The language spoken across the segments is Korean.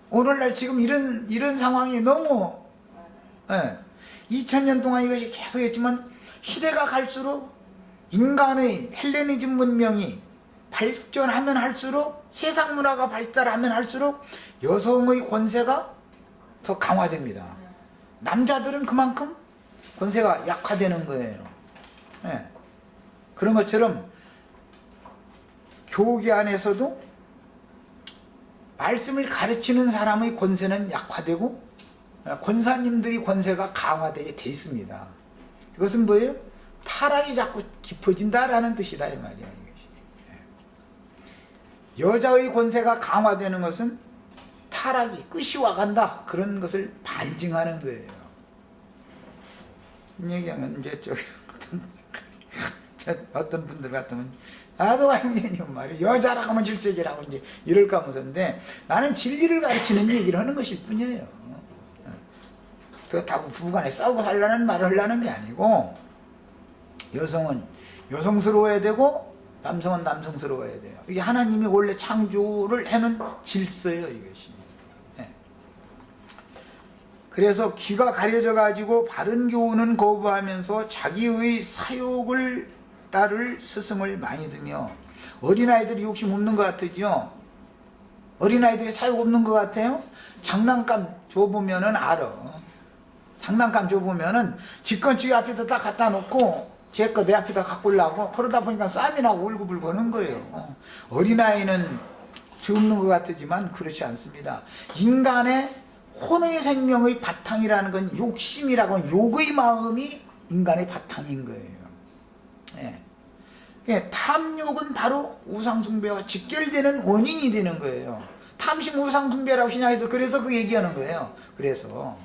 오늘날 지금 이런 상황이 너무, 2000년 동안 이것이 계속 했지만, 시대가 갈수록 인간의 헬레니즘 문명이 발전하면 할수록, 세상 문화가 발달하면 할수록 여성의 권세가 더 강화됩니다. 남자들은 그만큼 권세가 약화되는 거예요. 그런 것처럼 교계 안에서도 말씀을 가르치는 사람의 권세는 약화되고 권사님들이 권세가 강화되게 돼 있습니다. 이것은 뭐예요? 타락이 자꾸 깊어진다라는 뜻이다 이 말이야. 여자의 권세가 강화되는 것은 타락이 끝이 와간다 그런 것을 반증하는 거예요. 이 얘기하면 이제 어떤 분들 같으면 나도 왕년이 말이야 여자라고 하면 질색이라고 이제 이럴까 하면서인데 나는 진리를 가르치는 얘기를 하는 것일 뿐이에요. 그렇다고 부부간에 싸우고 살라는 말을 하려는 게 아니고 여성은 여성스러워야 되고 남성은 남성스러워야 돼요. 이게 하나님이 원래 창조를 해놓은 질서예요 이것이. 그래서 귀가 가려져 가지고 바른 교훈은 거부하면서 자기의 사욕을 따를 스승을 많이 두며 어린아이들이 욕심 없는 것 같으죠? 어린아이들이 사욕 없는 것 같아요? 장난감 줘보면은 알아. 장난감 줘보면은 집건치기 앞에다 딱 갖다 놓고 제 거 내 앞에다 갖고 오려고 그러다 보니까 싸움이 나고 울고불고 하는 거예요. 어린아이는 없는 것 같지만 그렇지 않습니다. 인간의 혼의 생명의 바탕이라는 건 욕심이라고 하는 욕의 마음이 인간의 바탕인 거예요. 탐욕은 바로 우상숭배와 직결되는 원인이 되는 거예요. 탐심 우상숭배라고 신약에서 그래서 그 얘기하는 거예요. 그래서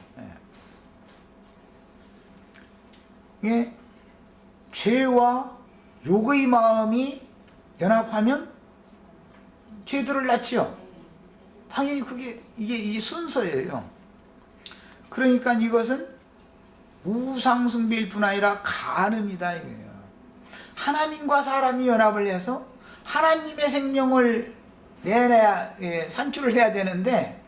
죄와 욕의 마음이 연합하면 죄들을 낳지요. 당연히 이게 순서예요. 그러니까 이것은 우상숭배일 뿐 아니라 간음이다 이거예요. 하나님과 사람이 연합을 해서 하나님의 생명을 산출을 해야 되는데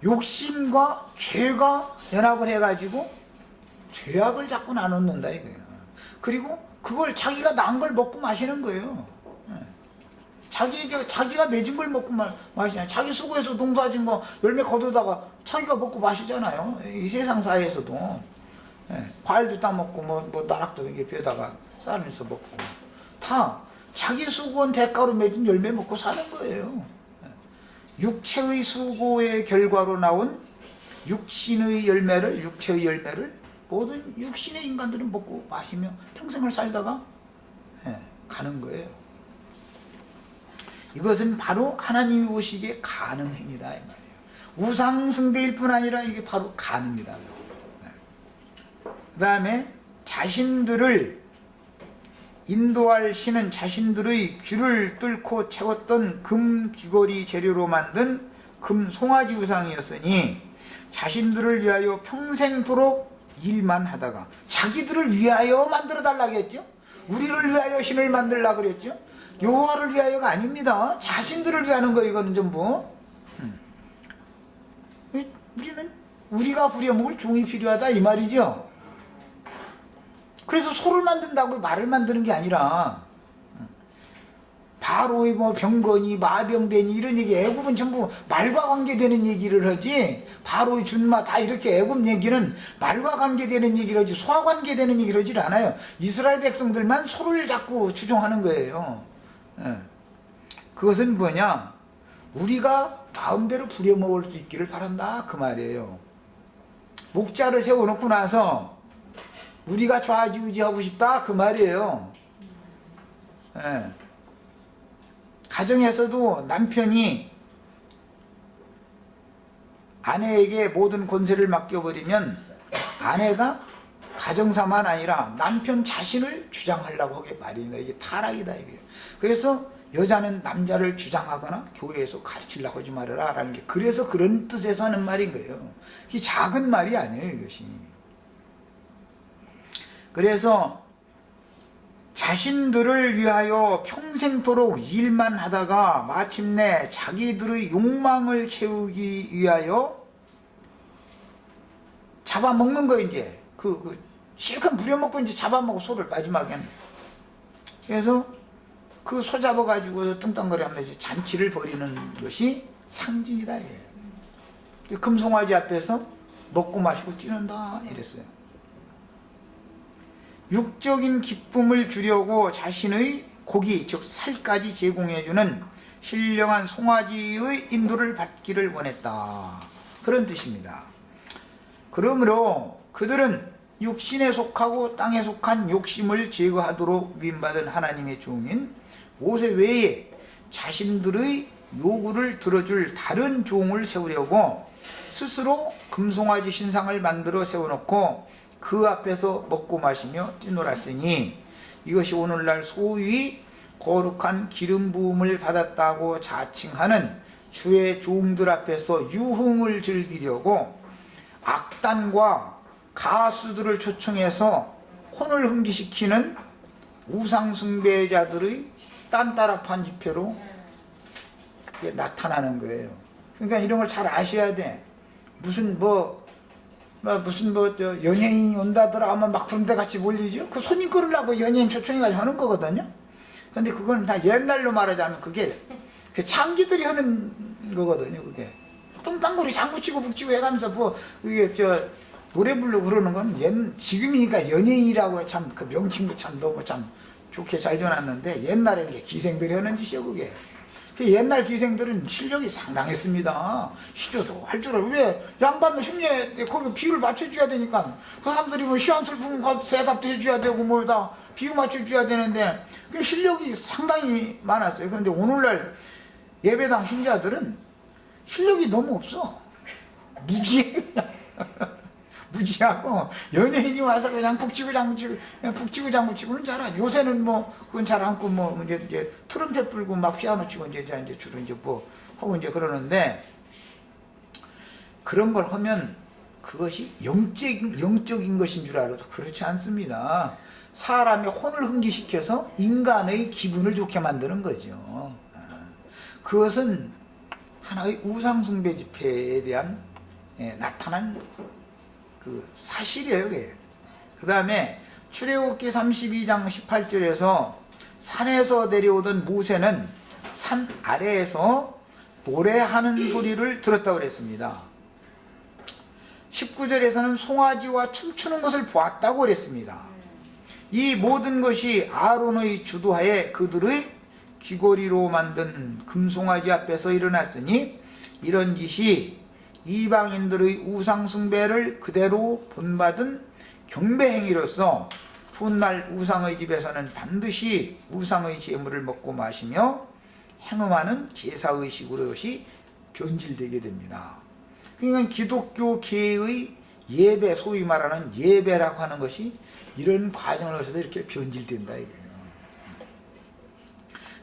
욕심과 죄가 연합을 해가지고 죄악을 자꾸 나눠놓는다 이거예요. 그리고 그걸 자기가 난 걸 먹고 마시는 거예요. 자기가 맺은 걸 먹고 마시잖아요. 자기 수고해서 농사진 거 열매 거두다가 자기가 먹고 마시잖아요. 이 세상 사회에서도 과일도 따먹고 뭐 나락도 이게 벼다가 싸면서 먹고 다 자기 수고한 대가로 맺은 열매 먹고 사는 거예요. 육체의 수고의 결과로 나온 육체의 열매를 모든 육신의 인간들은 먹고 마시며 평생을 살다가 가는 거예요. 이것은 바로 하나님이 보시기에 간음 행위다 이 말이에요. 우상숭배일 뿐 아니라 이게 바로 간음이다. 그 다음에 자신들을 인도할 신은 자신들의 귀를 뚫고 채웠던 금 귀걸이 재료로 만든 금 송아지 우상이었으니 자신들을 위하여 평생도록 일만 하다가 자기들을 위하여 만들어 달라고 했죠. 우리를 위하여 신을 만들라고 그랬죠. 여호와를 위하여가 아닙니다. 자신들을 위하는 거 이거는 전부. 우리가 부려먹을 종이 필요하다 이 말이죠. 그래서 소를 만든다고 말을 만드는 게 아니라 바로의 병거니 마병되니 이런 얘기 애굽은 전부 말과 관계되는 얘기를 하지 바로의 준마 다 이렇게 애굽 얘기는 말과 관계되는 얘기를 하지 소와 관계되는 얘기를 하질 않아요. 이스라엘 백성들만 소를 자꾸 추종하는 거예요. 그것은 뭐냐? 우리가 마음대로 부려먹을 수 있기를 바란다 그 말이에요. 목자를 세워놓고 나서 우리가 좌지우지하고 싶다 그 말이에요. 가정에서도 남편이 아내에게 모든 권세를 맡겨버리면 아내가 가정사만 아니라 남편 자신을 주장하려고 하게 말입니다. 이게 타락이다 이거예요. 그래서 여자는 남자를 주장하거나 교회에서 가르치려고 하지 말아라 라는 게 그래서 그런 뜻에서 하는 말인 거예요. 이게 작은 말이 아니에요 이것이. 그래서 자신들을 위하여 평생토록 일만 하다가 마침내 자기들의 욕망을 채우기 위하여 잡아먹는 거, 이제 실컷 부려먹고 이제 잡아먹고 소를 마지막에는. 그래서 그 소 잡아가지고 뚱땅거리면서 이제 잔치를 벌이는 것이 상징이다. 금송아지 앞에서 먹고 마시고 뛰는다 이랬어요. 육적인 기쁨을 주려고 자신의 고기, 즉 살까지 제공해주는 신령한 송아지의 인도를 받기를 원했다, 그런 뜻입니다. 그러므로 그들은 육신에 속하고 땅에 속한 욕심을 제거하도록 위임받은 하나님의 종인 모세 외에 자신들의 요구를 들어줄 다른 종을 세우려고 스스로 금송아지 신상을 만들어 세워놓고 그 앞에서 먹고 마시며 뛰놀았으니 이것이 오늘날 소위 거룩한 기름 부음을 받았다고 자칭하는 주의 종들 앞에서 유흥을 즐기려고 악단과 가수들을 초청해서 혼을 흥기시키는 우상숭배자들의 딴따라판 집회로 나타나는 거예요. 그러니까 이런 걸 잘 아셔야 돼. 무슨 연예인이 온다더라 하면 막 그런 데 같이 몰리죠. 그 손님 끌으려고 연예인 초청해가지고 하는 거거든요. 근데 그건 다 옛날로 말하자면 그게 창기들이 하는 거거든요. 그게 뚱땅거리 장구치고 북치고 해가면서 노래 부르고 그러는 건 지금이니까 연예인이라고 참 그 명칭도 참 너무 참 좋게 잘 줘놨는데 옛날에는 게 기생들이 하는 짓이요. 그게 옛날 기생들은 실력이 상당했습니다. 시조도 할 줄 알아. 왜 양반도 흉내 거기 비율을 맞춰줘야 되니까 그 사람들이 뭐 시한 슬픈 거 대답도 해줘야 되고 뭐 다 비유 맞춰줘야 되는데 그 실력이 상당히 많았어요. 그런데 오늘날 예배당 신자들은 실력이 너무 없어. 무지하고 연예인이 와서 그냥 북치고 장구치고는 잘하죠. 요새는 뭐 그건 잘 않고 뭐 이제 트럼펫 불고 막 피아노 치고 이제 주로 이제 뭐 하고 이제 그러는데, 그런 걸 하면 그것이 영적인 것인 줄 알아도 그렇지 않습니다. 사람의 혼을 흥기시켜서 인간의 기분을 좋게 만드는 거죠. 그것은 하나의 우상숭배 집회에 대한 나타난 그 사실이에요. 그 다음에 출애굽기 32장 18절에서 산에서 내려오던 모세는 산 아래에서 노래하는 소리를 들었다고 그랬습니다. 19절에서는 송아지와 춤추는 것을 보았다고 그랬습니다. 이 모든 것이 아론의 주도하에 그들의 귀걸이로 만든 금송아지 앞에서 일어났으니 이런 짓이 이방인들의 우상숭배를 그대로 본받은 경배행위로서 훗날 우상의 집에서는 반드시 우상의 제물을 먹고 마시며 행음하는 제사의식으로 이것이 변질되게 됩니다. 그러니까 기독교계의 예배, 소위 말하는 예배라고 하는 것이 이런 과정을 거쳐서 이렇게 변질된다 이거예요.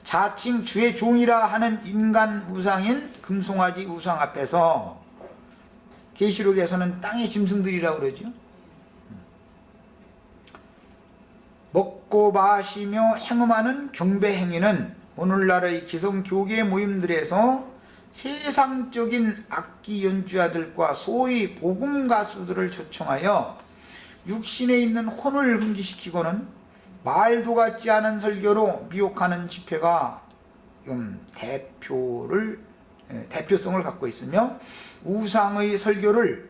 자칭 주의 종이라 하는 인간 우상인 금송아지 우상 앞에서, 계시록에서는 땅의 짐승들이라고 그러죠. 먹고 마시며 행음하는 경배 행위는 오늘날의 기성교계 모임들에서 세상적인 악기 연주자들과 소위 복음 가수들을 초청하여 육신에 있는 혼을 흥기시키고는 말도 같지 않은 설교로 미혹하는 집회가 대표성을 갖고 있으며, 우상의 설교를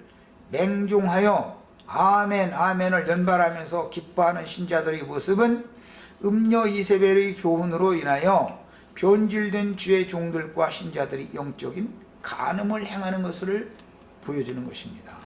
맹종하여 아멘 아멘을 연발하면서 기뻐하는 신자들의 모습은 음녀 이세벨의 교훈으로 인하여 변질된 주의 종들과 신자들이 영적인 간음을 행하는 것을 보여주는 것입니다.